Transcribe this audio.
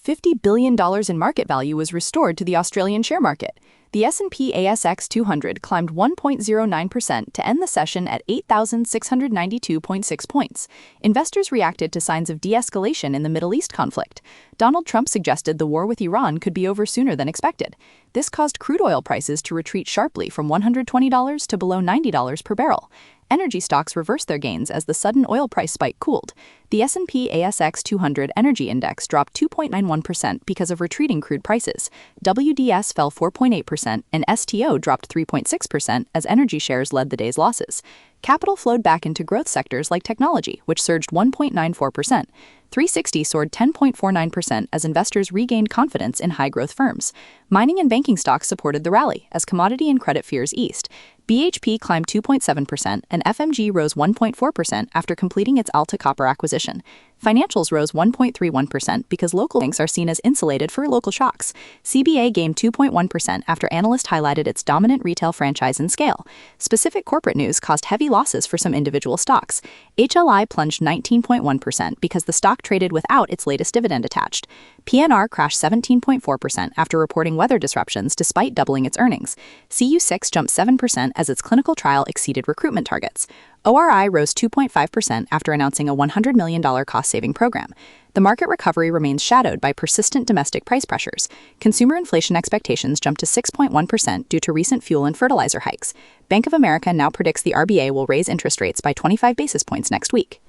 $50 billion in market value was restored to the Australian share market. The S&P/ASX 200 climbed 1.09% to end the session at 8,692.6 points. Investors reacted to signs of de-escalation in the Middle East conflict. Donald Trump suggested the war with Iran could be over sooner than expected. This caused crude oil prices to retreat sharply from $120 to below $90 per barrel. Energy stocks reversed their gains as the sudden oil price spike cooled. The S&P/ASX 200 Energy Index dropped 2.91% because of retreating crude prices. WDS fell 4.8% and STO dropped 3.6% as energy shares led the day's losses. Capital flowed back into growth sectors like technology, which surged 1.94%. 360 soared 10.49% as investors regained confidence in high-growth firms. Mining and banking stocks supported the rally as commodity and credit fears eased. BHP climbed 2.7% and FMG rose 1.4% after completing its Alta Copper acquisition. Financials rose 1.31% because local banks are seen as insulated for local shocks. CBA gained 2.1% after analysts highlighted its dominant retail franchise and scale. Specific corporate news caused heavy losses for some individual stocks. HLI plunged 19.1% because the stock traded without its latest dividend attached. PNR crashed 17.4% after reporting weather disruptions despite doubling its earnings. CU6 jumped 7% as its clinical trial exceeded recruitment targets. ORI rose 2.5% after announcing a $100 million cost-saving program. The market recovery remains shadowed by persistent domestic price pressures. Consumer inflation expectations jumped to 6.1% due to recent fuel and fertilizer hikes. Bank of America now predicts the RBA will raise interest rates by 25 basis points next week.